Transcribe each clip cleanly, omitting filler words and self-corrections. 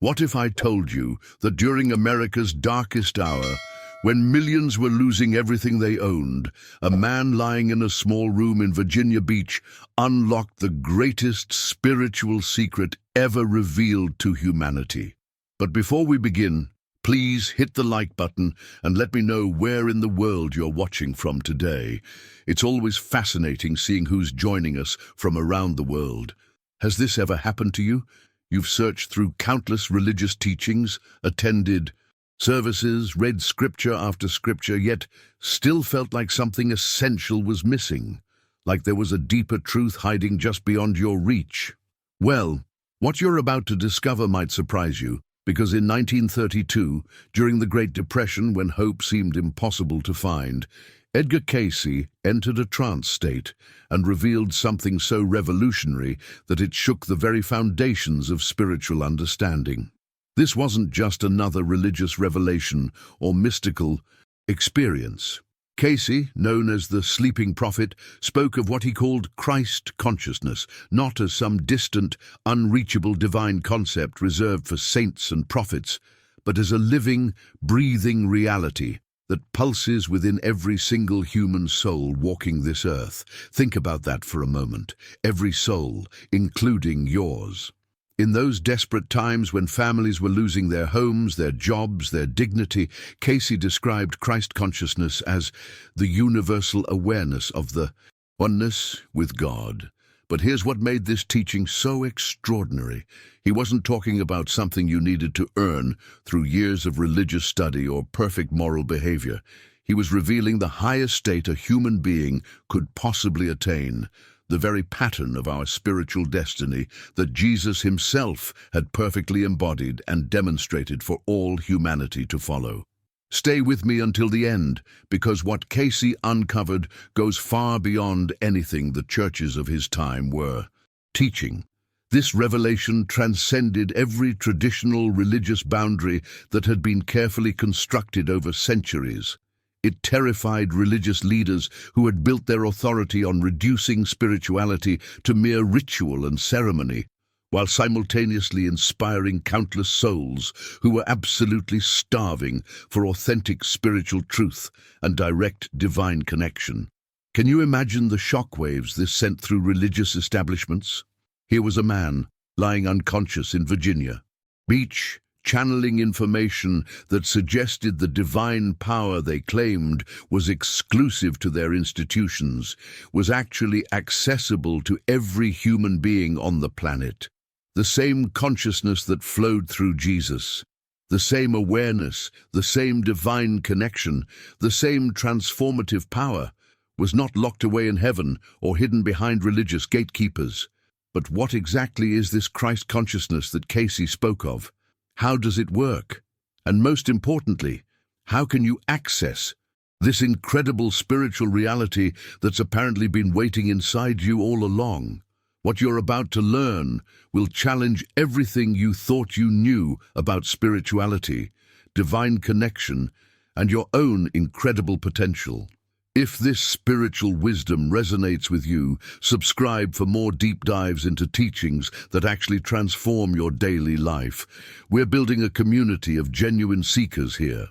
What if I told you that during America's darkest hour, when millions were losing everything they owned, a man lying in a small room in Virginia Beach unlocked the greatest spiritual secret ever revealed to humanity? But before we begin, please hit the like button and let me know where in the world you're watching from today. It's always fascinating seeing who's joining us from around the world. Has this ever happened to you? You've searched through countless religious teachings, attended services, read scripture after scripture, yet still felt like something essential was missing, like there was a deeper truth hiding just beyond your reach. Well, what you're about to discover might surprise you, because in 1932, during the Great Depression, when hope seemed impossible to find, Edgar Cayce entered a trance state and revealed something so revolutionary that it shook the very foundations of spiritual understanding. This wasn't just another religious revelation or mystical experience. Cayce, known as the Sleeping Prophet, spoke of what he called Christ consciousness, not as some distant, unreachable divine concept reserved for saints and prophets, but as a living, breathing reality that pulses within every single human soul walking this earth. Think about that for a moment. Every soul, including yours. In those desperate times when families were losing their homes, their jobs, their dignity, Cayce described Christ consciousness as the universal awareness of the oneness with God. But here's what made this teaching so extraordinary. He wasn't talking about something you needed to earn through years of religious study or perfect moral behavior. He was revealing the highest state a human being could possibly attain, the very pattern of our spiritual destiny that Jesus himself had perfectly embodied and demonstrated for all humanity to follow. Stay with me until the end, because what Cayce uncovered goes far beyond anything the churches of his time were teaching. This revelation transcended every traditional religious boundary that had been carefully constructed over centuries. It terrified religious leaders who had built their authority on reducing spirituality to mere ritual and ceremony, while simultaneously inspiring countless souls who were absolutely starving for authentic spiritual truth and direct divine connection. Can you imagine the shockwaves this sent through religious establishments? Here was a man lying unconscious in Virginia Beach, channeling information that suggested the divine power they claimed was exclusive to their institutions, was actually accessible to every human being on the planet. The same consciousness that flowed through Jesus, the same awareness, the same divine connection, the same transformative power, was not locked away in heaven or hidden behind religious gatekeepers. But what exactly is this Christ consciousness that Cayce spoke of? How does it work? And most importantly, how can you access this incredible spiritual reality that's apparently been waiting inside you all along? What you're about to learn will challenge everything you thought you knew about spirituality, divine connection, and your own incredible potential. If this spiritual wisdom resonates with you, subscribe for more deep dives into teachings that actually transform your daily life. We're building a community of genuine seekers here.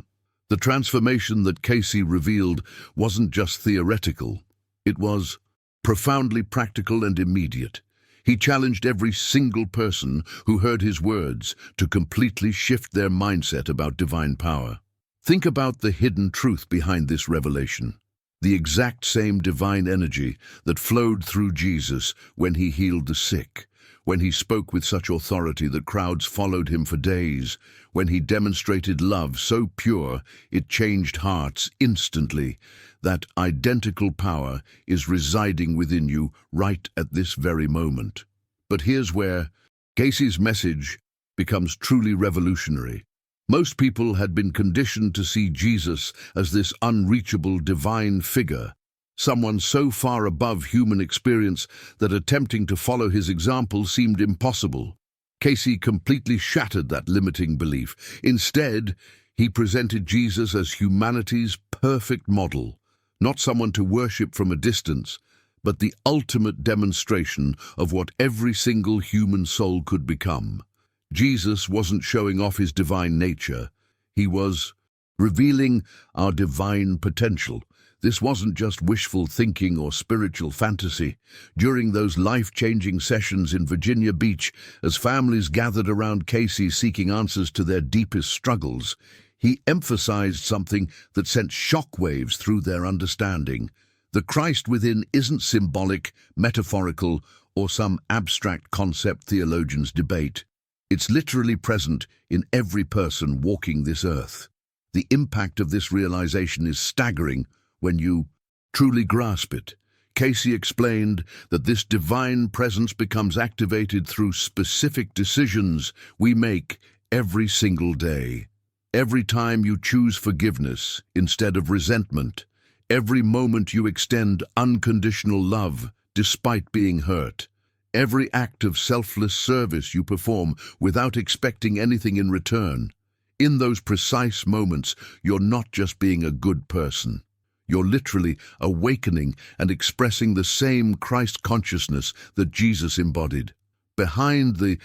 The transformation that Cayce revealed wasn't just theoretical. It was profoundly practical and immediate. He challenged every single person who heard his words to completely shift their mindset about divine power. Think about the hidden truth behind this revelation. The exact same divine energy that flowed through Jesus when he healed the sick, when he spoke with such authority that crowds followed him for days, when he demonstrated love so pure it changed hearts instantly. That identical power is residing within you right at this very moment. But here's where Cayce's message becomes truly revolutionary. Most people had been conditioned to see Jesus as this unreachable divine figure, someone so far above human experience that attempting to follow his example seemed impossible. Cayce completely shattered that limiting belief. Instead, he presented Jesus as humanity's perfect model, not someone to worship from a distance, but the ultimate demonstration of what every single human soul could become. Jesus wasn't showing off his divine nature. He was revealing our divine potential. This wasn't just wishful thinking or spiritual fantasy. During those life-changing sessions in Virginia Beach, as families gathered around Cayce seeking answers to their deepest struggles, he emphasized something that sent shockwaves through their understanding. The Christ within isn't symbolic, metaphorical, or some abstract concept theologians debate. It's literally present in every person walking this earth. The impact of this realization is staggering when you truly grasp it. Cayce explained that this divine presence becomes activated through specific decisions we make every single day. Every time you choose forgiveness instead of resentment, every moment you extend unconditional love despite being hurt, every act of selfless service you perform without expecting anything in return. In those precise moments, you're not just being a good person. You're literally awakening and expressing the same Christ consciousness that Jesus embodied. Behind the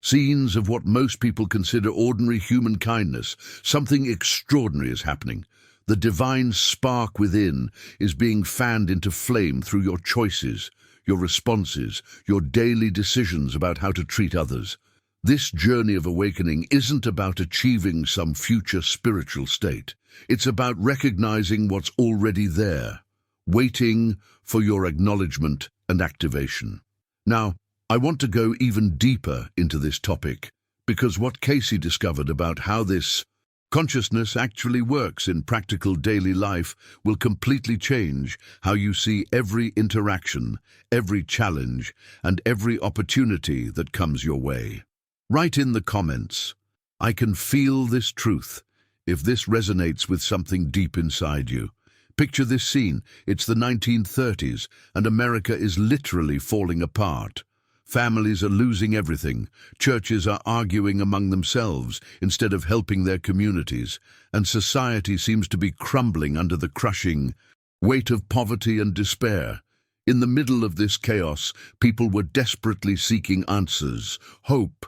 scenes of what most people consider ordinary human kindness, something extraordinary is happening. The divine spark within is being fanned into flame through your choices, your responses, your daily decisions about how to treat others. This journey of awakening isn't about achieving some future spiritual state. It's about recognizing what's already there, waiting for your acknowledgement and activation. Now, I want to go even deeper into this topic, because what Cayce discovered about how this consciousness actually works in practical daily life will completely change how you see every interaction, every challenge, and every opportunity that comes your way. Write in the comments, "I can feel this truth," if this resonates with something deep inside you. Picture this scene. It's the 1930s, and America is literally falling apart. Families are losing everything. Churches are arguing among themselves instead of helping their communities, and society seems to be crumbling under the crushing weight of poverty and despair. In the middle of this chaos, people were desperately seeking answers, hope,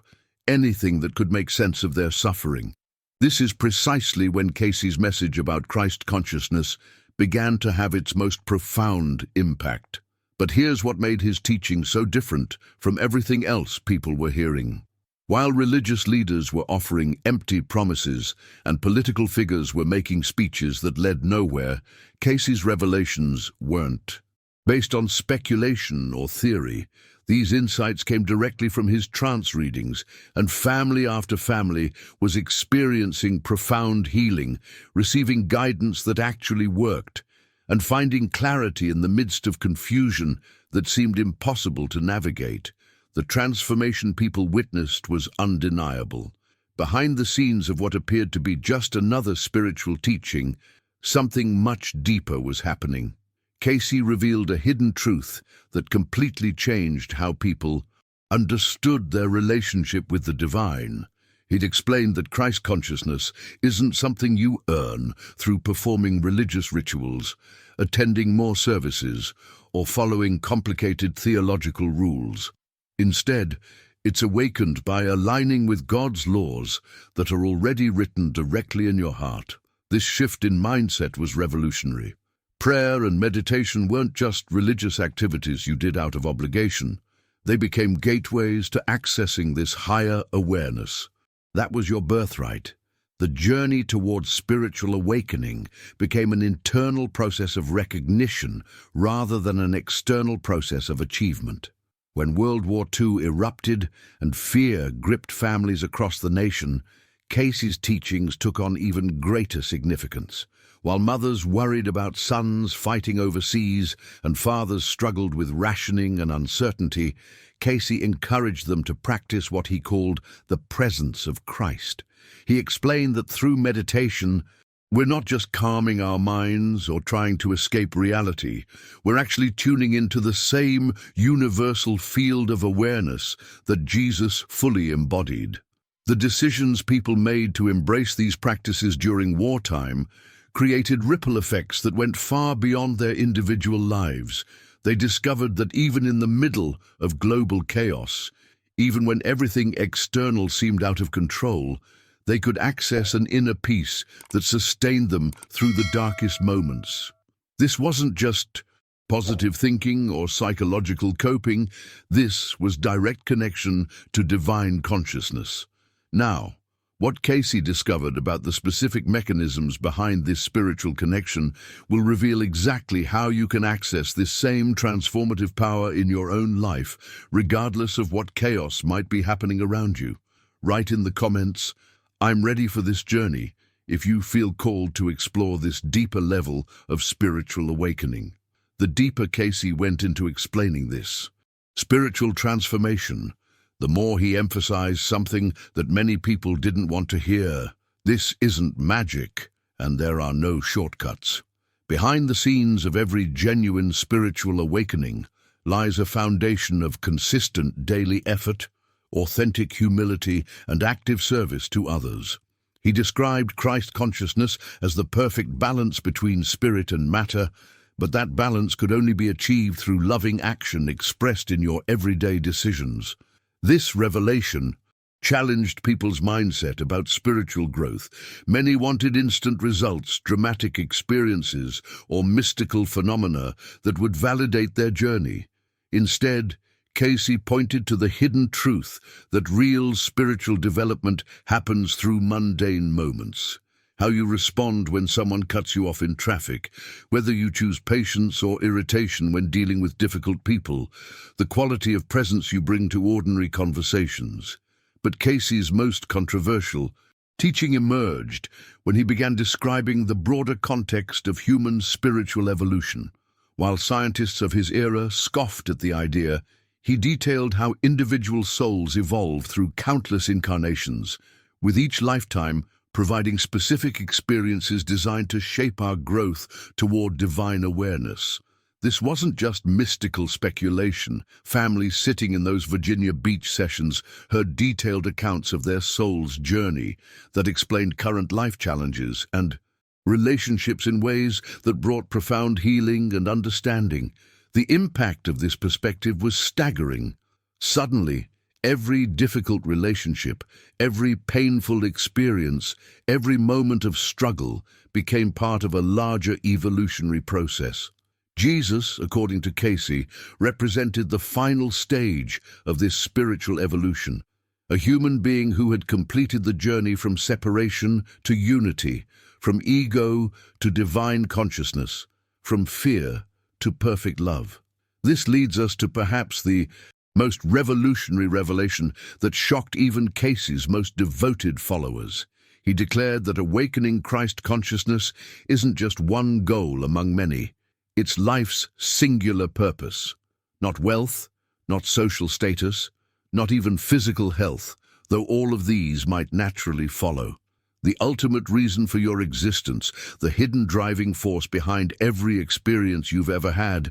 anything that could make sense of their suffering. This is precisely when Cayce's message about Christ consciousness began to have its most profound impact. But here's what made his teaching so different from everything else people were hearing. While religious leaders were offering empty promises and political figures were making speeches that led nowhere, Cayce's revelations weren't. Based on speculation or theory, these insights came directly from his trance readings, and family after family was experiencing profound healing, receiving guidance that actually worked, and finding clarity in the midst of confusion that seemed impossible to navigate. The transformation people witnessed was undeniable. Behind the scenes of what appeared to be just another spiritual teaching, something much deeper was happening. Cayce revealed a hidden truth that completely changed how people understood their relationship with the divine. He'd explained that Christ consciousness isn't something you earn through performing religious rituals, attending more services, or following complicated theological rules. Instead, it's awakened by aligning with God's laws that are already written directly in your heart. This shift in mindset was revolutionary. Prayer and meditation weren't just religious activities you did out of obligation. They became gateways to accessing this higher awareness. That was your birthright. The journey towards spiritual awakening became an internal process of recognition rather than an external process of achievement. When World War II erupted and fear gripped families across the nation, Cayce's teachings took on even greater significance. While mothers worried about sons fighting overseas and fathers struggled with rationing and uncertainty, Cayce encouraged them to practice what he called the presence of Christ. He explained that through meditation, we're not just calming our minds or trying to escape reality. We're actually tuning into the same universal field of awareness that Jesus fully embodied. The decisions people made to embrace these practices during wartime created ripple effects that went far beyond their individual lives. They discovered that even in the middle of global chaos, Even when everything external seemed out of control, they could access an inner peace that sustained them through the darkest moments. This wasn't just positive thinking or psychological coping. This was direct connection to divine consciousness. Now, what Cayce discovered about the specific mechanisms behind this spiritual connection will reveal exactly how you can access this same transformative power in your own life, regardless of what chaos might be happening around you. Write in the comments, "I'm ready for this journey," if you feel called to explore this deeper level of spiritual awakening. The deeper Cayce went into explaining this spiritual transformation, the more he emphasized something that many people didn't want to hear. This isn't magic, and there are no shortcuts. Behind the scenes of every genuine spiritual awakening lies a foundation of consistent daily effort, authentic humility, and active service to others. He described Christ consciousness as the perfect balance between spirit and matter, but that balance could only be achieved through loving action expressed in your everyday decisions. This revelation challenged people's mindset about spiritual growth. Many wanted instant results, dramatic experiences, or mystical phenomena that would validate their journey. Instead, Cayce pointed to the hidden truth that real spiritual development happens through mundane moments. How you respond when someone cuts you off in traffic, whether you choose patience or irritation when dealing with difficult people, the quality of presence you bring to ordinary conversations. But Cayce's most controversial teaching emerged when he began describing the broader context of human spiritual evolution. While scientists of his era scoffed at the idea, he detailed how individual souls evolve through countless incarnations, with each lifetime providing specific experiences designed to shape our growth toward divine awareness. This wasn't just mystical speculation. Families sitting in those Virginia Beach sessions heard detailed accounts of their soul's journey that explained current life challenges and relationships in ways that brought profound healing and understanding. The impact of this perspective was staggering. Suddenly, every difficult relationship, every painful experience, every moment of struggle became part of a larger evolutionary process. Jesus, according to Cayce, represented the final stage of this spiritual evolution, a human being who had completed the journey from separation to unity, from ego to divine consciousness, from fear to perfect love. This leads us to perhaps the most revolutionary revelation that shocked even Cayce's most devoted followers. He declared that awakening Christ consciousness isn't just one goal among many. It's life's singular purpose. Not wealth, not social status, not even physical health, though all of these might naturally follow. The ultimate reason for your existence, the hidden driving force behind every experience you've ever had,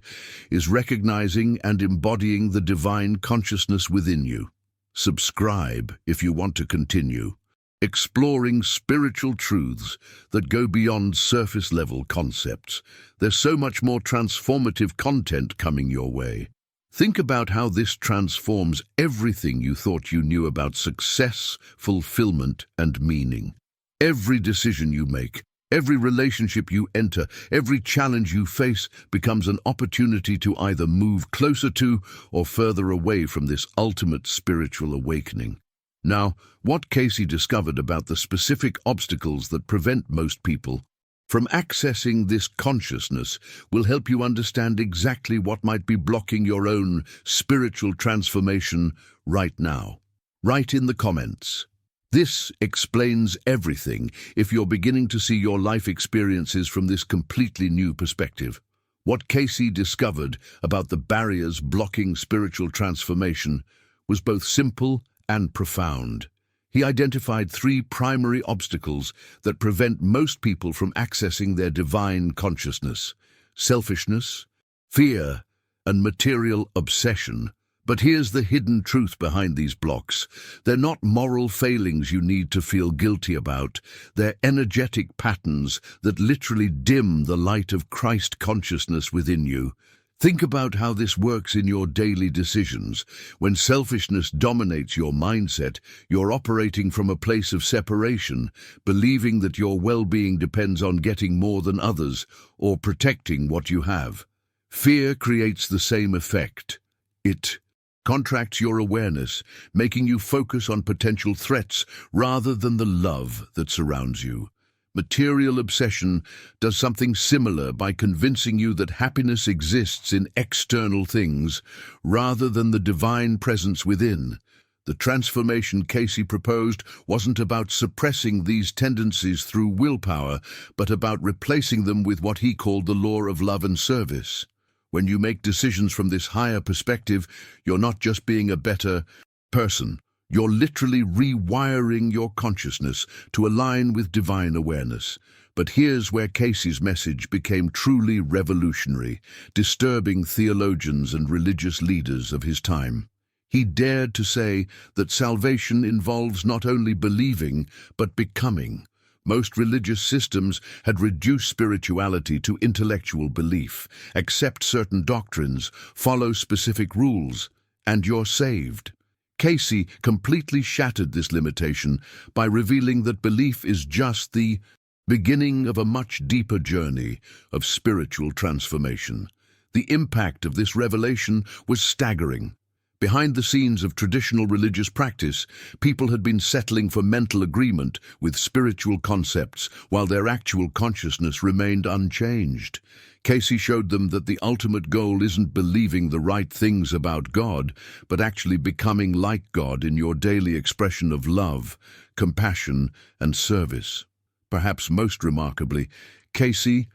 is recognizing and embodying the divine consciousness within you. Subscribe if you want to continue exploring spiritual truths that go beyond surface-level concepts. There's so much more transformative content coming your way. Think about how this transforms everything you thought you knew about success, fulfillment, and meaning. Every decision you make, every relationship you enter, every challenge you face becomes an opportunity to either move closer to or further away from this ultimate spiritual awakening. Now, what Cayce discovered about the specific obstacles that prevent most people from accessing this consciousness will help you understand exactly what might be blocking your own spiritual transformation right now. Write in the comments. This explains everything if you're beginning to see your life experiences from this completely new perspective. What Cayce discovered about the barriers blocking spiritual transformation was both simple and profound. He identified 3 primary obstacles that prevent most people from accessing their divine consciousness: selfishness, fear, and material obsession. But here's the hidden truth behind these blocks. They're not moral failings you need to feel guilty about. They're energetic patterns that literally dim the light of Christ consciousness within you. Think about how this works in your daily decisions. When selfishness dominates your mindset, you're operating from a place of separation, believing that your well-being depends on getting more than others or protecting what you have. Fear creates the same effect. It contracts your awareness, making you focus on potential threats rather than the love that surrounds you. Material obsession does something similar by convincing you that happiness exists in external things rather than the divine presence within. The transformation Cayce proposed wasn't about suppressing these tendencies through willpower, but about replacing them with what he called the law of love and service. When you make decisions from this higher perspective, you're not just being a better person. You're literally rewiring your consciousness to align with divine awareness. But here's where Cayce's message became truly revolutionary, disturbing theologians and religious leaders of his time. He dared to say that salvation involves not only believing, but becoming. Most religious systems had reduced spirituality to intellectual belief. Accept certain doctrines, follow specific rules, and you're saved. Cayce completely shattered this limitation by revealing that belief is just the beginning of a much deeper journey of spiritual transformation. The impact of this revelation was staggering. Behind the scenes of traditional religious practice, people had been settling for mental agreement with spiritual concepts while their actual consciousness remained unchanged. Cayce showed them that the ultimate goal isn't believing the right things about God, but actually becoming like God in your daily expression of love, compassion, and service. Perhaps most remarkably, Cayce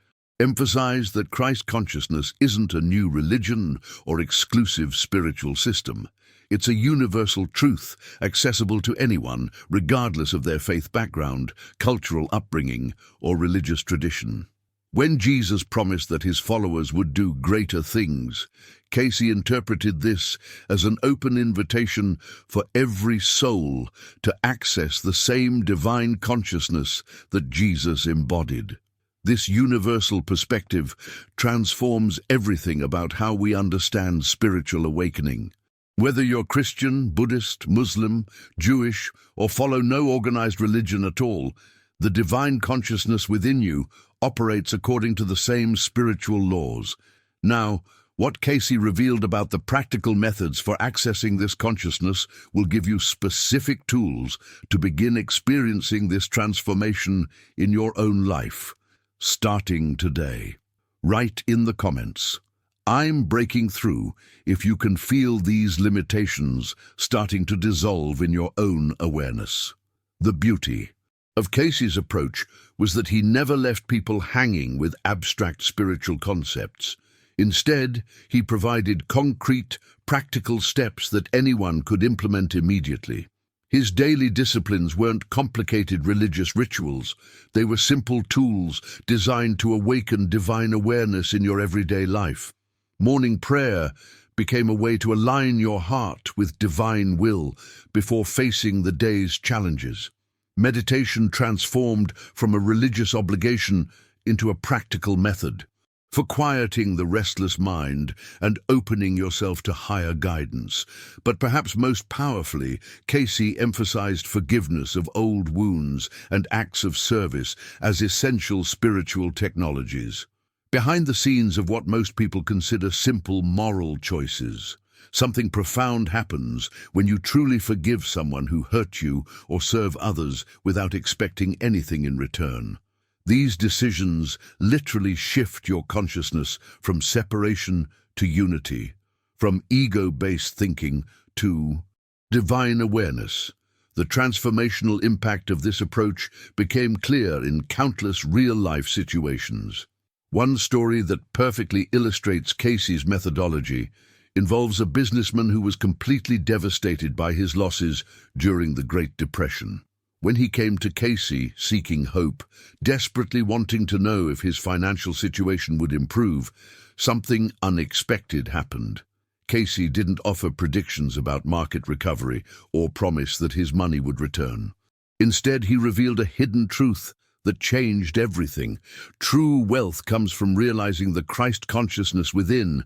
emphasized that Christ consciousness isn't a new religion or exclusive spiritual system. It's a universal truth, accessible to anyone, regardless of their faith background, cultural upbringing, or religious tradition. When Jesus promised that his followers would do greater things, Cayce interpreted this as an open invitation for every soul to access the same divine consciousness that Jesus embodied. This universal perspective transforms everything about how we understand spiritual awakening. Whether you're Christian, Buddhist, Muslim, Jewish, or follow no organized religion at all, the divine consciousness within you operates according to the same spiritual laws. Now, what Cayce revealed about the practical methods for accessing this consciousness will give you specific tools to begin experiencing this transformation in your own life. Starting today. Write in the comments, "I'm breaking through," if you can feel these limitations starting to dissolve in your own awareness. The beauty of Cayce's approach was that he never left people hanging with abstract spiritual concepts. Instead, he provided concrete, practical steps that anyone could implement immediately. His daily disciplines weren't complicated religious rituals. They were simple tools designed to awaken divine awareness in your everyday life. Morning prayer became a way to align your heart with divine will before facing the day's challenges. Meditation transformed from a religious obligation into a practical method for quieting the restless mind and opening yourself to higher guidance. But perhaps most powerfully, Cayce emphasized forgiveness of old wounds and acts of service as essential spiritual technologies. Behind the scenes of what most people consider simple moral choices, something profound happens when you truly forgive someone who hurt you or serve others without expecting anything in return. These decisions literally shift your consciousness from separation to unity, from ego-based thinking to divine awareness. The transformational impact of this approach became clear in countless real-life situations. One story that perfectly illustrates Cayce's methodology involves a businessman who was completely devastated by his losses during the Great Depression. When he came to Cayce seeking hope, desperately wanting to know if his financial situation would improve, something unexpected happened. Cayce didn't offer predictions about market recovery or promise that his money would return. Instead, he revealed a hidden truth that changed everything. True wealth comes from realizing the Christ consciousness within,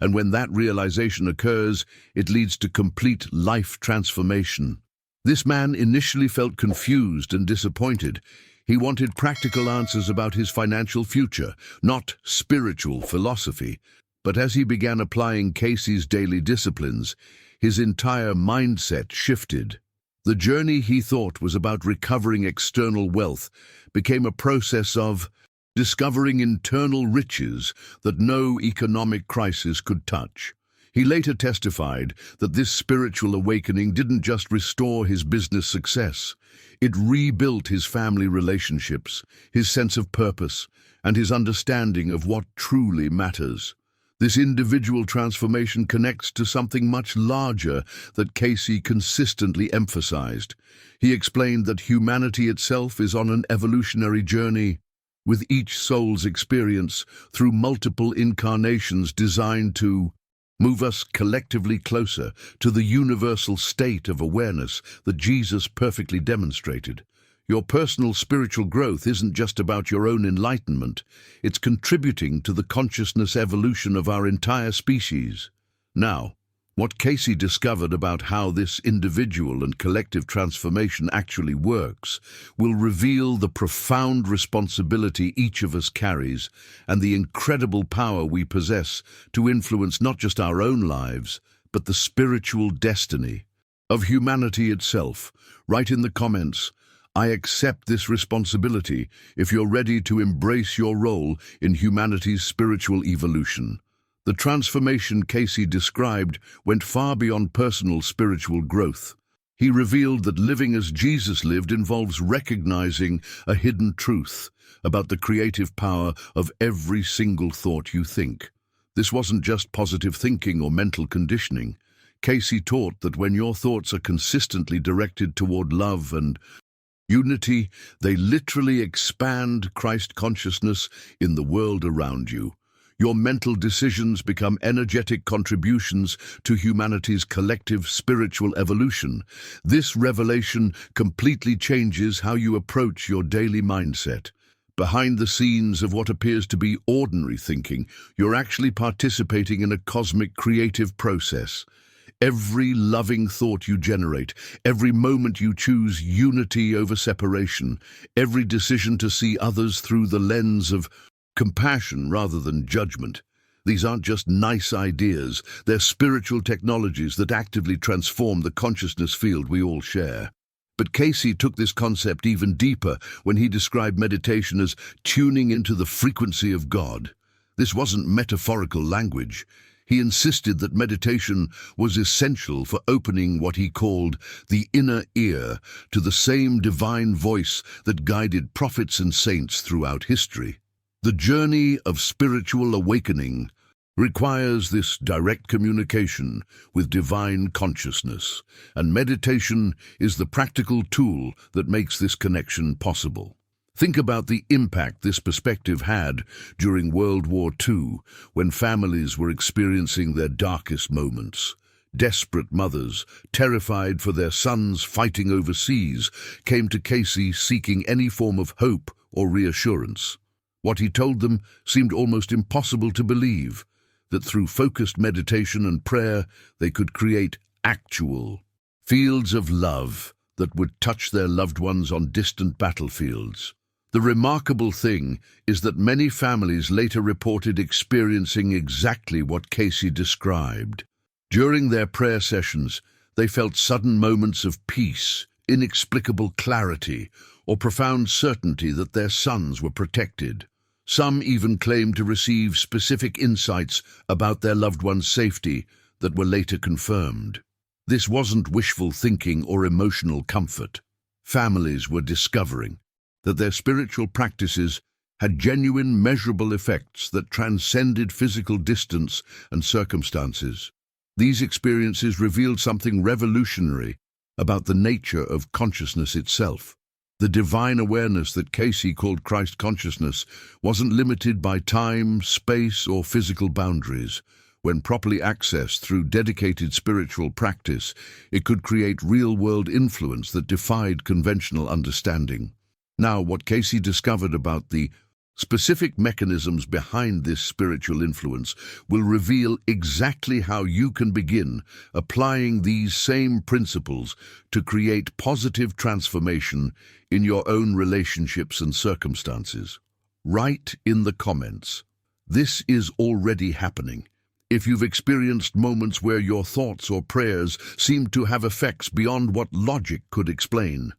and when that realization occurs, it leads to complete life transformation. This man initially felt confused and disappointed. He wanted practical answers about his financial future, not spiritual philosophy. But as he began applying Cayce's daily disciplines, his entire mindset shifted. The journey he thought was about recovering external wealth became a process of discovering internal riches that no economic crisis could touch. He later testified that this spiritual awakening didn't just restore his business success, it rebuilt his family relationships, his sense of purpose, and his understanding of what truly matters. This individual transformation connects to something much larger that Cayce consistently emphasized. He explained that humanity itself is on an evolutionary journey, with each soul's experience through multiple incarnations designed to move us collectively closer to the universal state of awareness that Jesus perfectly demonstrated. Your personal spiritual growth isn't just about your own enlightenment, it's contributing to the consciousness evolution of our entire species. Now, what Cayce discovered about how this individual and collective transformation actually works will reveal the profound responsibility each of us carries and the incredible power we possess to influence not just our own lives, but the spiritual destiny of humanity itself. Write in the comments, "I accept this responsibility," if you're ready to embrace your role in humanity's spiritual evolution. The transformation Cayce described went far beyond personal spiritual growth. He revealed that living as Jesus lived involves recognizing a hidden truth about the creative power of every single thought you think. This wasn't just positive thinking or mental conditioning. Cayce taught that when your thoughts are consistently directed toward love and unity, they literally expand Christ consciousness in the world around you. Your mental decisions become energetic contributions to humanity's collective spiritual evolution. This revelation completely changes how you approach your daily mindset. Behind the scenes of what appears to be ordinary thinking, you're actually participating in a cosmic creative process. Every loving thought you generate, every moment you choose unity over separation, every decision to see others through the lens of compassion rather than judgment. These aren't just nice ideas, they're spiritual technologies that actively transform the consciousness field we all share. But Cayce took this concept even deeper when he described meditation as tuning into the frequency of God. This wasn't metaphorical language. He insisted that meditation was essential for opening what he called the inner ear to the same divine voice that guided prophets and saints throughout history. The journey of spiritual awakening requires this direct communication with divine consciousness, and meditation is the practical tool that makes this connection possible. Think about the impact this perspective had during World War II, when families were experiencing their darkest moments. Desperate mothers, terrified for their sons fighting overseas, came to Cayce seeking any form of hope or reassurance. What he told them seemed almost impossible to believe, that through focused meditation and prayer they could create actual fields of love that would touch their loved ones on distant battlefields. The remarkable thing is that many families later reported experiencing exactly what Cayce described. During their prayer sessions, they felt sudden moments of peace, inexplicable clarity, or profound certainty that their sons were protected. Some even claimed to receive specific insights about their loved one's safety that were later confirmed. This wasn't wishful thinking or emotional comfort. Families were discovering that their spiritual practices had genuine, measurable effects that transcended physical distance and circumstances. These experiences revealed something revolutionary about the nature of consciousness itself. The divine awareness that Cayce called Christ consciousness wasn't limited by time, space, or physical boundaries. When properly accessed through dedicated spiritual practice, it could create real-world influence that defied conventional understanding. Now, what Cayce discovered about the specific mechanisms behind this spiritual influence will reveal exactly how you can begin applying these same principles to create positive transformation in your own relationships and circumstances. Write in the comments, "This is already happening." If you've experienced moments where your thoughts or prayers seem to have effects beyond what logic could explain.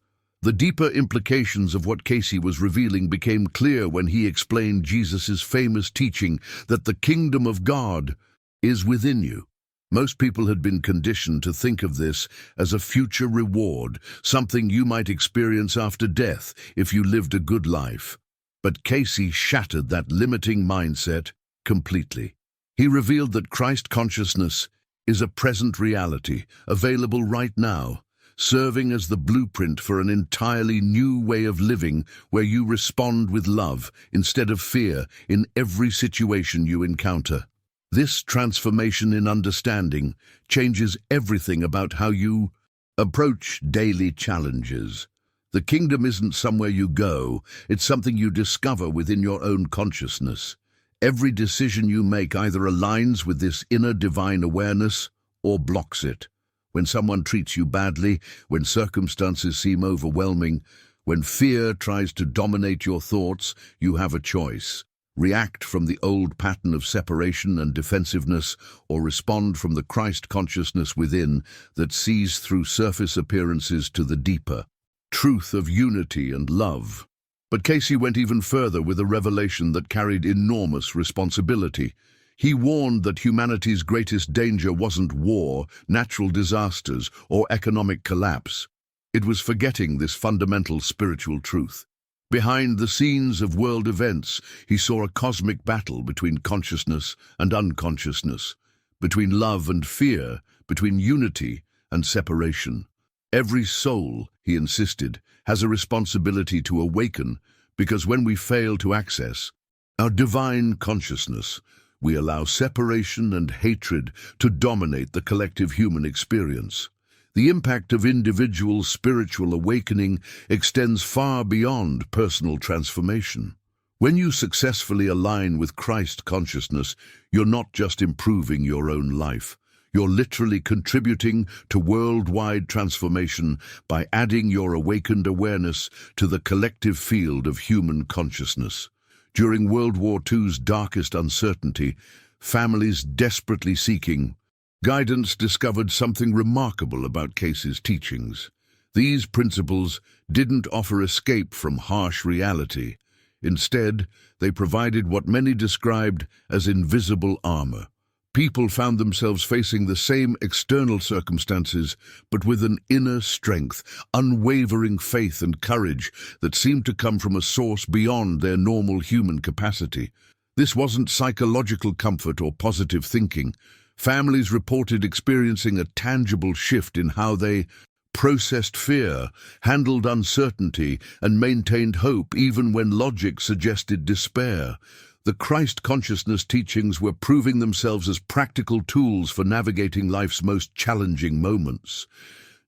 The deeper implications of what Cayce was revealing became clear when he explained Jesus' famous teaching that the kingdom of God is within you. Most people had been conditioned to think of this as a future reward, something you might experience after death if you lived a good life. But Cayce shattered that limiting mindset completely. He revealed that Christ consciousness is a present reality, available right now, serving as the blueprint for an entirely new way of living where you respond with love instead of fear in every situation you encounter. This transformation in understanding changes everything about how you approach daily challenges. The kingdom isn't somewhere you go, it's something you discover within your own consciousness. Every decision you make either aligns with this inner divine awareness or blocks it. When someone treats you badly, when circumstances seem overwhelming, when fear tries to dominate your thoughts, you have a choice. React from the old pattern of separation and defensiveness, or respond from the Christ consciousness within that sees through surface appearances to the deeper truth of unity and love. But Cayce went even further with a revelation that carried enormous responsibility. He warned that humanity's greatest danger wasn't war, natural disasters, or economic collapse. It was forgetting this fundamental spiritual truth. Behind the scenes of world events, he saw a cosmic battle between consciousness and unconsciousness, between love and fear, between unity and separation. Every soul, he insisted, has a responsibility to awaken, because when we fail to access our divine consciousness, we allow separation and hatred to dominate the collective human experience. The impact of individual spiritual awakening extends far beyond personal transformation. When you successfully align with Christ consciousness, you're not just improving your own life. You're literally contributing to worldwide transformation by adding your awakened awareness to the collective field of human consciousness. During World War II's darkest uncertainty, families desperately seeking guidance discovered something remarkable about Cayce's teachings. These principles didn't offer escape from harsh reality. Instead, they provided what many described as invisible armor. People found themselves facing the same external circumstances, but with an inner strength, unwavering faith and courage that seemed to come from a source beyond their normal human capacity. This wasn't psychological comfort or positive thinking. Families reported experiencing a tangible shift in how they processed fear, handled uncertainty, and maintained hope even when logic suggested despair. The Christ consciousness teachings were proving themselves as practical tools for navigating life's most challenging moments.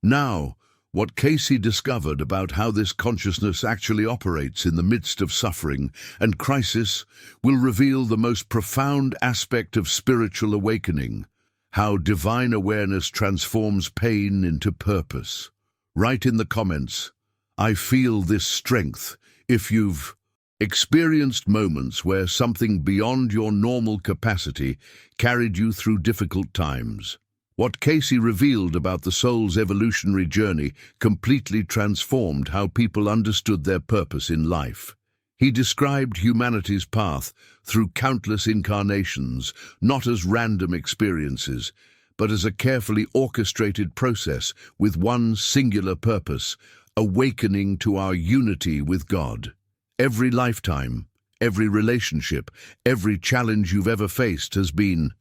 Now, what Cayce discovered about how this consciousness actually operates in the midst of suffering and crisis will reveal the most profound aspect of spiritual awakening, how divine awareness transforms pain into purpose. Write in the comments, "I feel this strength," if you've experienced moments where something beyond your normal capacity carried you through difficult times. What Cayce revealed about the soul's evolutionary journey completely transformed how people understood their purpose in life. He described humanity's path through countless incarnations, not as random experiences, but as a carefully orchestrated process with one singular purpose, awakening to our unity with God. Every lifetime, every relationship, every challenge you've ever faced has been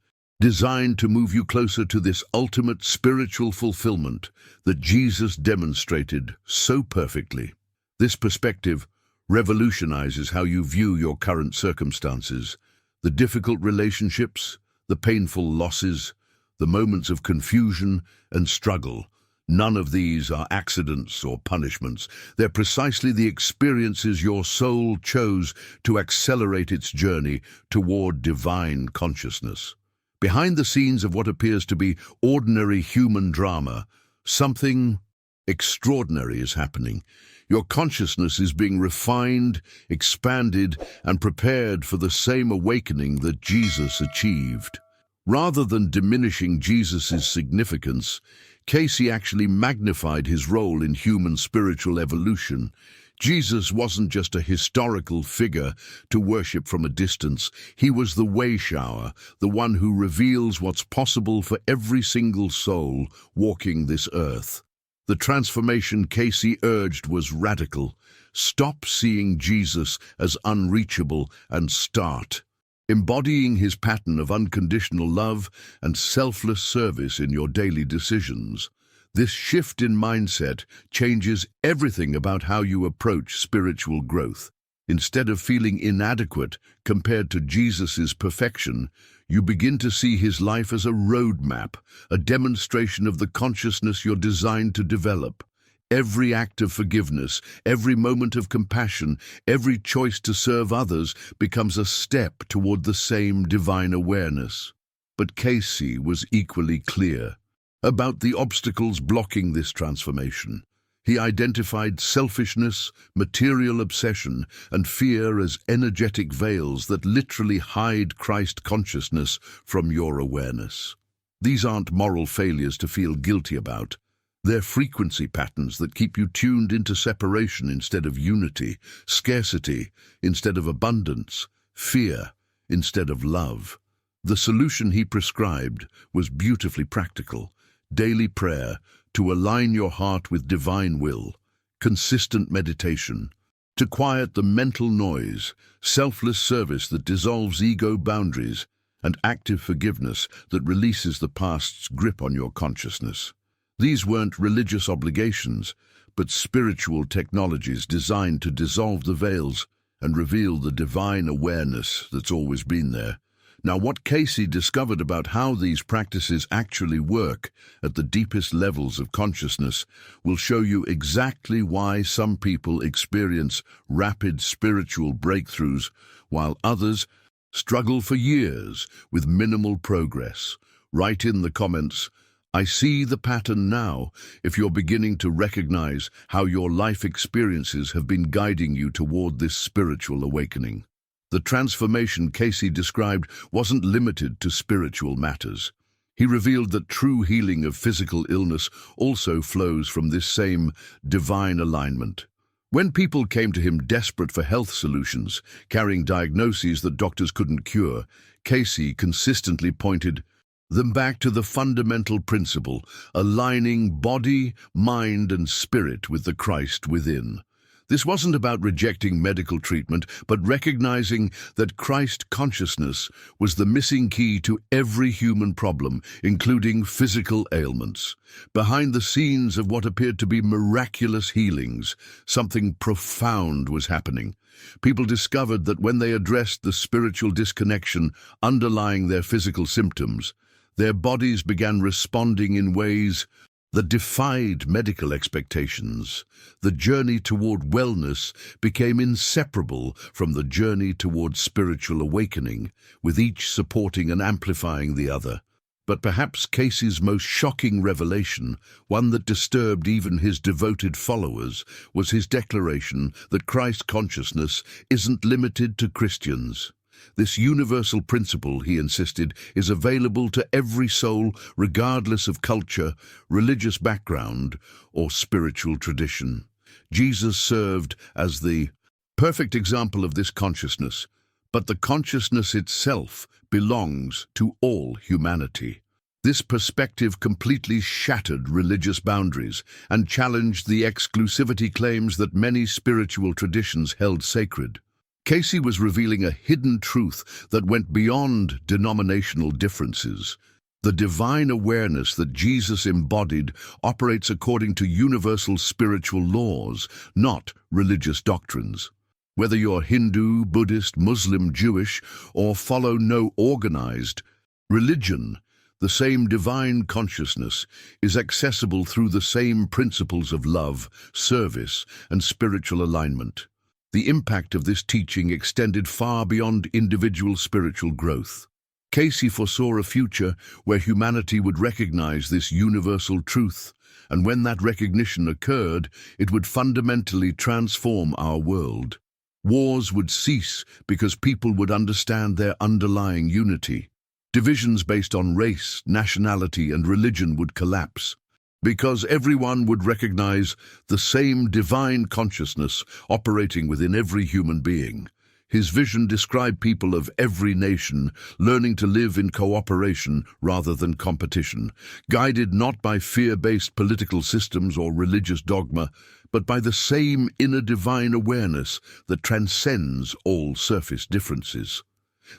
designed to move you closer to this ultimate spiritual fulfillment that Jesus demonstrated so perfectly. This perspective revolutionizes how you view your current circumstances, the difficult relationships, the painful losses, the moments of confusion and struggle. None of these are accidents or punishments. They're precisely the experiences your soul chose to accelerate its journey toward divine consciousness. Behind the scenes of what appears to be ordinary human drama, something extraordinary is happening. Your consciousness is being refined, expanded, and prepared for the same awakening that Jesus achieved. Rather than diminishing Jesus' significance, Cayce actually magnified his role in human spiritual evolution. Jesus wasn't just a historical figure to worship from a distance. He was the way-shower, the one who reveals what's possible for every single soul walking this earth. The transformation Cayce urged was radical. Stop seeing Jesus as unreachable and start embodying his pattern of unconditional love and selfless service in your daily decisions. This shift in mindset changes everything about how you approach spiritual growth. Instead of feeling inadequate compared to Jesus' perfection, you begin to see his life as a roadmap, a demonstration of the consciousness you're designed to develop. Every act of forgiveness, every moment of compassion, every choice to serve others becomes a step toward the same divine awareness. But Cayce was equally clear about the obstacles blocking this transformation. He identified selfishness, material obsession, and fear as energetic veils that literally hide Christ consciousness from your awareness. These aren't moral failures to feel guilty about. They're frequency patterns that keep you tuned into separation instead of unity, scarcity instead of abundance, fear instead of love. The solution he prescribed was beautifully practical: daily prayer to align your heart with divine will, consistent meditation to quiet the mental noise, selfless service that dissolves ego boundaries, and active forgiveness that releases the past's grip on your consciousness. These weren't religious obligations, but spiritual technologies designed to dissolve the veils and reveal the divine awareness that's always been there. Now, what Cayce discovered about how these practices actually work at the deepest levels of consciousness will show you exactly why some people experience rapid spiritual breakthroughs while others struggle for years with minimal progress. Write in the comments, "I see the pattern now," if you're beginning to recognize how your life experiences have been guiding you toward this spiritual awakening. The transformation Cayce described wasn't limited to spiritual matters. He revealed that true healing of physical illness also flows from this same divine alignment. When people came to him desperate for health solutions, carrying diagnoses that doctors couldn't cure, Cayce consistently pointed them back to the fundamental principle, aligning body, mind, and spirit with the Christ within. This wasn't about rejecting medical treatment, but recognizing that Christ consciousness was the missing key to every human problem, including physical ailments. Behind the scenes of what appeared to be miraculous healings, something profound was happening. People discovered that when they addressed the spiritual disconnection underlying their physical symptoms, their bodies began responding in ways that defied medical expectations. The journey toward wellness became inseparable from the journey toward spiritual awakening, with each supporting and amplifying the other. But perhaps Cayce's most shocking revelation, one that disturbed even his devoted followers, was his declaration that Christ consciousness isn't limited to Christians. This universal principle, he insisted, is available to every soul regardless of culture, religious background, or spiritual tradition. Jesus served as the perfect example of this consciousness, but the consciousness itself belongs to all humanity. This perspective completely shattered religious boundaries and challenged the exclusivity claims that many spiritual traditions held sacred. Cayce was revealing a hidden truth that went beyond denominational differences. The divine awareness that Jesus embodied operates according to universal spiritual laws, not religious doctrines. Whether you're Hindu, Buddhist, Muslim, Jewish, or follow no organized religion, The same divine consciousness is accessible through the same principles of love, service, and spiritual alignment. The impact of this teaching extended far beyond individual spiritual growth. Cayce foresaw a future where humanity would recognize this universal truth, and when that recognition occurred, it would fundamentally transform our world. Wars would cease because people would understand their underlying unity. Divisions based on race, nationality, and religion would collapse, because everyone would recognize the same divine consciousness operating within every human being. His vision described people of every nation learning to live in cooperation rather than competition, guided not by fear-based political systems or religious dogma, but by the same inner divine awareness that transcends all surface differences.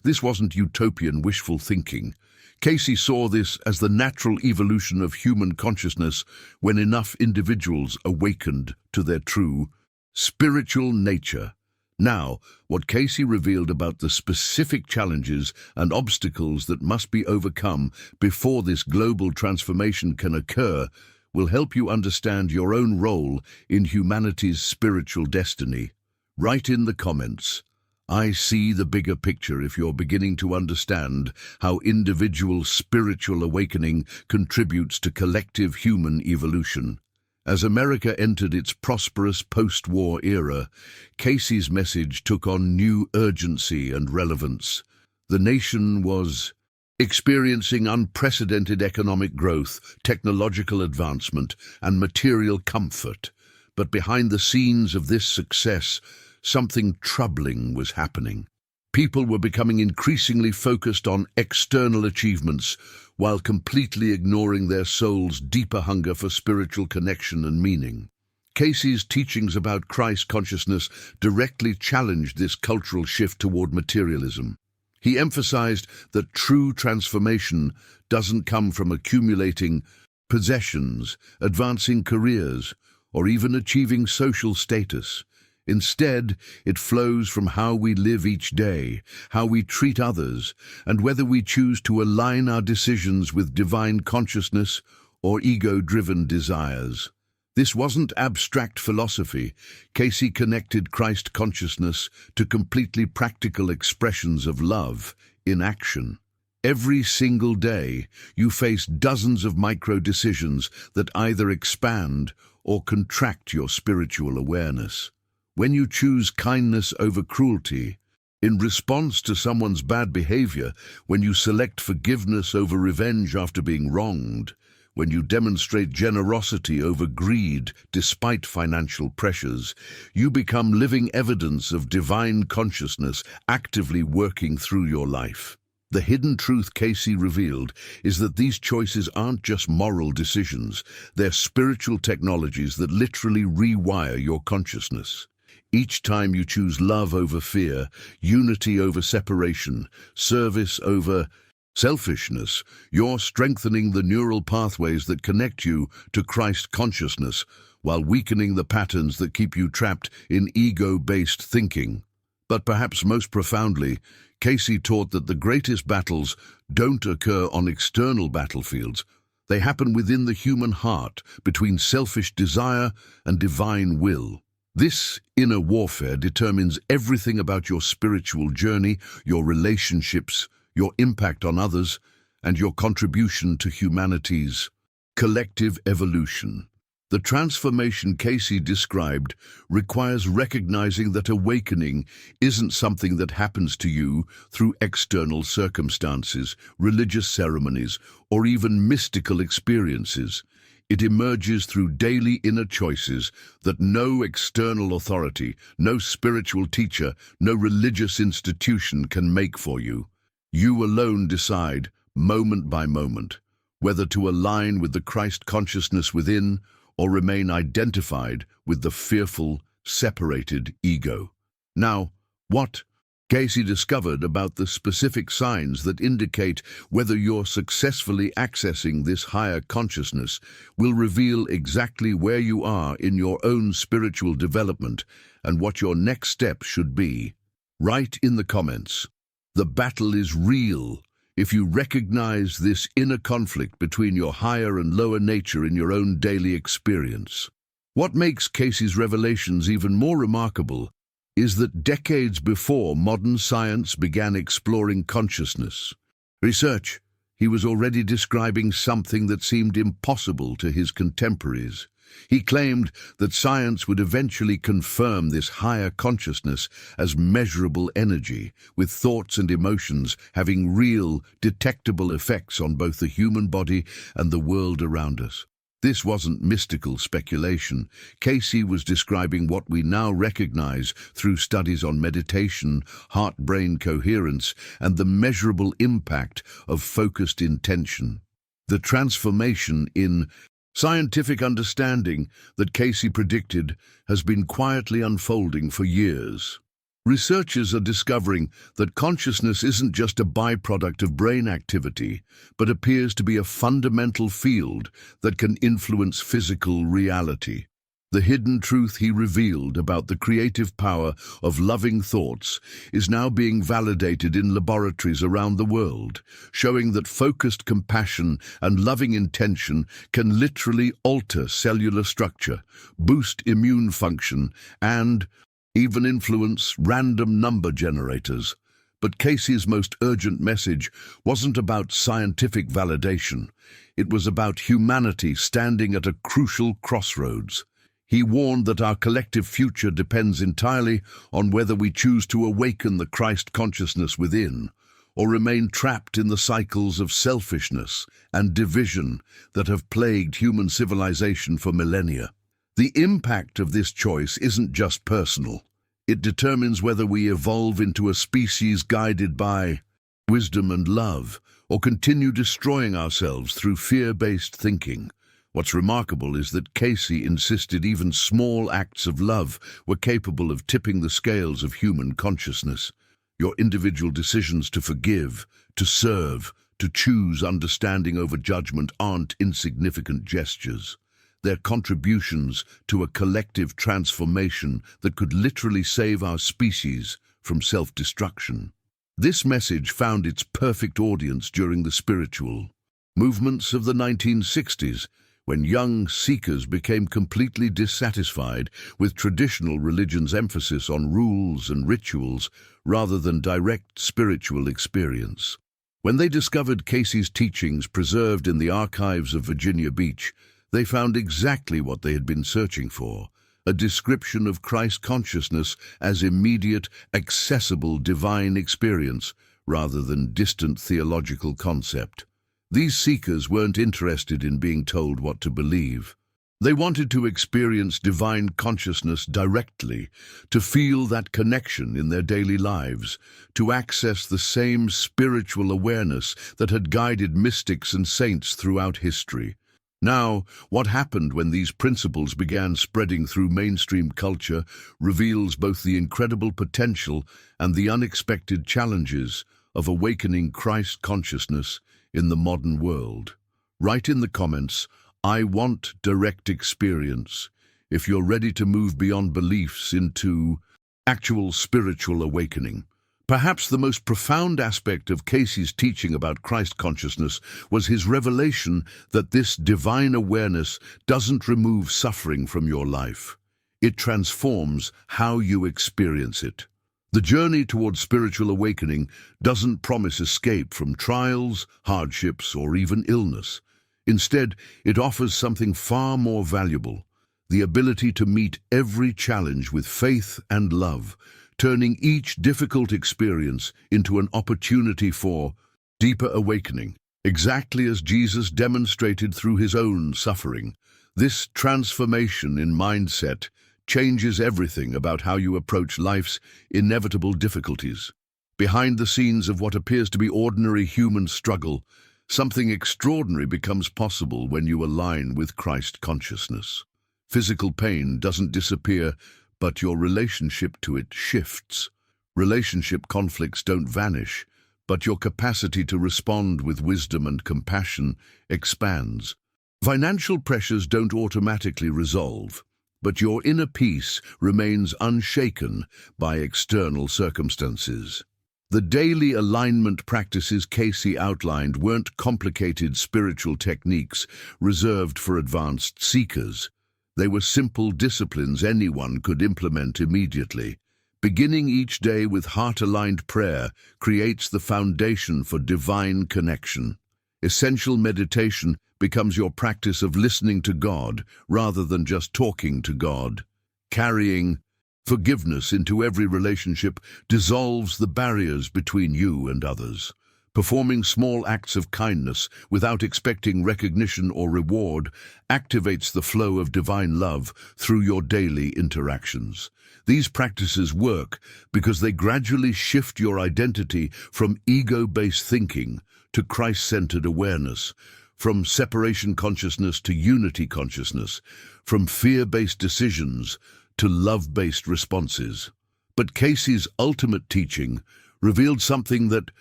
This wasn't utopian wishful thinking. Cayce saw this as the natural evolution of human consciousness when enough individuals awakened to their true spiritual nature. Now, what Cayce revealed about the specific challenges and obstacles that must be overcome before this global transformation can occur will help you understand your own role in humanity's spiritual destiny. Write in the comments, "I see the bigger picture," if you're beginning to understand how individual spiritual awakening contributes to collective human evolution. As America entered its prosperous post-war era, Cayce's message took on new urgency and relevance. The nation was experiencing unprecedented economic growth, technological advancement, and material comfort. But behind the scenes of this success, something troubling was happening. People were becoming increasingly focused on external achievements, while completely ignoring their soul's deeper hunger for spiritual connection and meaning. Cayce's teachings about Christ consciousness directly challenged this cultural shift toward materialism. He emphasized that true transformation doesn't come from accumulating possessions, advancing careers, or even achieving social status. Instead, it flows from how we live each day, how we treat others, and whether we choose to align our decisions with divine consciousness or ego-driven desires. This wasn't abstract philosophy. Cayce connected Christ consciousness to completely practical expressions of love in action. Every single day, you face dozens of micro-decisions that either expand or contract your spiritual awareness. When you choose kindness over cruelty, in response to someone's bad behavior, when you select forgiveness over revenge after being wronged, when you demonstrate generosity over greed despite financial pressures, you become living evidence of divine consciousness actively working through your life. The hidden truth Cayce revealed is that these choices aren't just moral decisions, they're spiritual technologies that literally rewire your consciousness. Each time you choose love over fear, unity over separation, service over selfishness, you're strengthening the neural pathways that connect you to Christ consciousness, while weakening the patterns that keep you trapped in ego-based thinking. But perhaps most profoundly, Cayce taught that the greatest battles don't occur on external battlefields. They happen within the human heart, between selfish desire and divine will. This inner warfare determines everything about your spiritual journey, your relationships, your impact on others, and your contribution to humanity's collective evolution. The transformation Cayce described requires recognizing that awakening isn't something that happens to you through external circumstances, religious ceremonies, or even mystical experiences. It emerges through daily inner choices that no external authority, no spiritual teacher, no religious institution can make for you. You alone decide, moment by moment, whether to align with the Christ consciousness within or remain identified with the fearful, separated ego. Now, what Cayce discovered about the specific signs that indicate whether you're successfully accessing this higher consciousness will reveal exactly where you are in your own spiritual development and what your next step should be. Write in the comments, "The battle is real. if you recognize this inner conflict between your higher and lower nature in your own daily experience. What makes Cayce's revelations even more remarkable is that decades before modern science began exploring consciousness research, he was already describing something that seemed impossible to his contemporaries. He claimed that science would eventually confirm this higher consciousness as measurable energy, with thoughts and emotions having real, detectable effects on both the human body and the world around us. This wasn't mystical speculation. Cayce was describing what we now recognize through studies on meditation, heart-brain coherence, and the measurable impact of focused intention. The transformation in scientific understanding that Cayce predicted has been quietly unfolding for years. Researchers are discovering that consciousness isn't just a byproduct of brain activity, but appears to be a fundamental field that can influence physical reality. The hidden truth he revealed about the creative power of loving thoughts is now being validated in laboratories around the world, showing that focused compassion and loving intention can literally alter cellular structure, boost immune function, and even influence random number generators. But Cayce's most urgent message wasn't about scientific validation. It was about humanity standing at a crucial crossroads. He warned that our collective future depends entirely on whether we choose to awaken the Christ consciousness within, or remain trapped in the cycles of selfishness and division that have plagued human civilization for millennia. The impact of this choice isn't just personal. It determines whether we evolve into a species guided by wisdom and love, or continue destroying ourselves through fear-based thinking. What's remarkable is that Cayce insisted even small acts of love were capable of tipping the scales of human consciousness. Your individual decisions to forgive, to serve, to choose understanding over judgment aren't insignificant gestures. They're contributions to a collective transformation that could literally save our species from self-destruction. This message found its perfect audience during the spiritual movements of the 1960s, when young seekers became completely dissatisfied with traditional religion's emphasis on rules and rituals rather than direct spiritual experience. When they discovered Cayce's teachings preserved in the archives of Virginia Beach, they found exactly what they had been searching for, a description of Christ consciousness as immediate, accessible divine experience rather than distant theological concept. These seekers weren't interested in being told what to believe. They wanted to experience divine consciousness directly, to feel that connection in their daily lives, to access the same spiritual awareness that had guided mystics and saints throughout history. Now, what happened when these principles began spreading through mainstream culture reveals both the incredible potential and the unexpected challenges of awakening Christ consciousness in the modern world. Write in the comments, "I want direct experience," if you're ready to move beyond beliefs into actual spiritual awakening. Perhaps the most profound aspect of Cayce's teaching about Christ consciousness was his revelation that this divine awareness doesn't remove suffering from your life. It transforms how you experience it. The journey towards spiritual awakening doesn't promise escape from trials, hardships, or even illness. Instead, it offers something far more valuable, the ability to meet every challenge with faith and love, turning each difficult experience into an opportunity for deeper awakening, exactly as Jesus demonstrated through his own suffering. This transformation in mindset changes everything about how you approach life's inevitable difficulties. Behind the scenes of what appears to be ordinary human struggle, something extraordinary becomes possible when you align with Christ consciousness. Physical pain doesn't disappear, but your relationship to it shifts. Relationship conflicts don't vanish, but your capacity to respond with wisdom and compassion expands. Financial pressures don't automatically resolve, but your inner peace remains unshaken by external circumstances. The daily alignment practices Cayce outlined weren't complicated spiritual techniques reserved for advanced seekers. They were simple disciplines anyone could implement immediately. Beginning each day with heart-aligned prayer creates the foundation for divine connection. Essential meditation becomes your practice of listening to God rather than just talking to God. Carrying forgiveness into every relationship dissolves the barriers between you and others. Performing small acts of kindness without expecting recognition or reward activates the flow of divine love through your daily interactions. These practices work because they gradually shift your identity from ego-based thinking to Christ-centered awareness, from separation consciousness to unity consciousness, from fear-based decisions to love-based responses. But Cayce's ultimate teaching revealed something that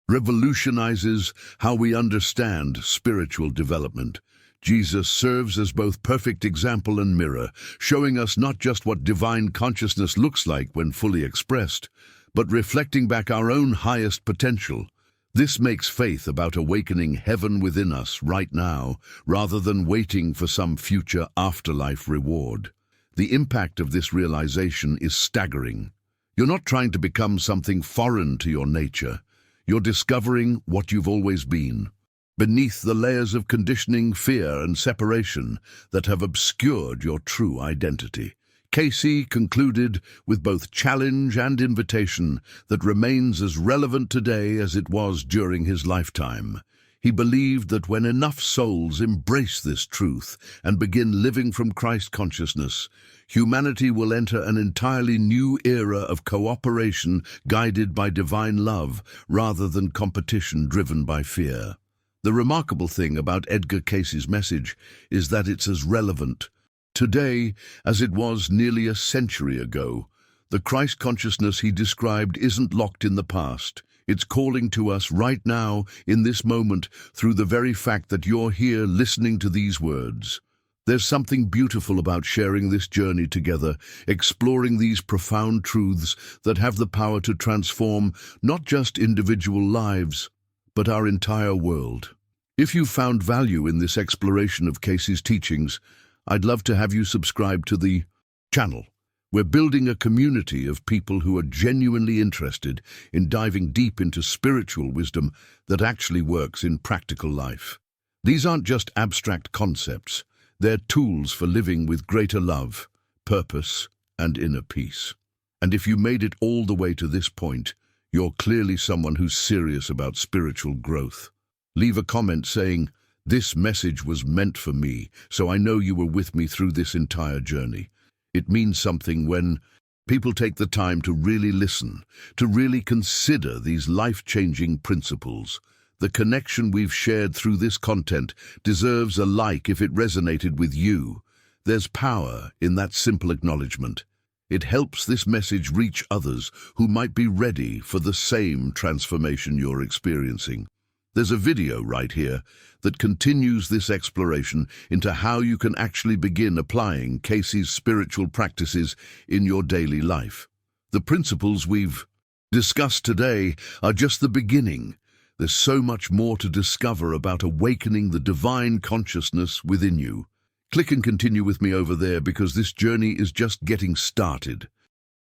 revolutionizes how we understand spiritual development. Jesus serves as both perfect example and mirror, showing us not just what divine consciousness looks like when fully expressed, but reflecting back our own highest potential. This makes faith about awakening heaven within us right now, rather than waiting for some future afterlife reward. The impact of this realization is staggering. You're not trying to become something foreign to your nature. You're discovering what you've always been, beneath the layers of conditioning, fear, and separation that have obscured your true identity. Cayce concluded with both challenge and invitation that remains as relevant today as it was during his lifetime. He believed that when enough souls embrace this truth and begin living from Christ consciousness, humanity will enter an entirely new era of cooperation guided by divine love rather than competition driven by fear. The remarkable thing about Edgar Cayce's message is that it's as relevant today as it was nearly a century ago. The Christ consciousness he described isn't locked in the past. It's calling to us right now, in this moment, through the very fact that you're here listening to these words. There's something beautiful about sharing this journey together, exploring these profound truths that have the power to transform not just individual lives, but our entire world. If you found value in this exploration of Cayce's teachings, I'd love to have you subscribe to the channel. We're building a community of people who are genuinely interested in diving deep into spiritual wisdom that actually works in practical life. These aren't just abstract concepts. They're tools for living with greater love, purpose, and inner peace. And if you made it all the way to this point, you're clearly someone who's serious about spiritual growth. Leave a comment saying, "This message was meant for me, so I know you were with me through this entire journey." It means something when people take the time to really listen, to really consider these life-changing principles. The connection we've shared through this content deserves a like if it resonated with you. There's power in that simple acknowledgement. It helps this message reach others who might be ready for the same transformation you're experiencing. There's a video right here that continues this exploration into how you can actually begin applying Cayce's spiritual practices in your daily life. The principles we've discussed today are just the beginning. There's so much more to discover about awakening the divine consciousness within you. Click and continue with me over there because this journey is just getting started.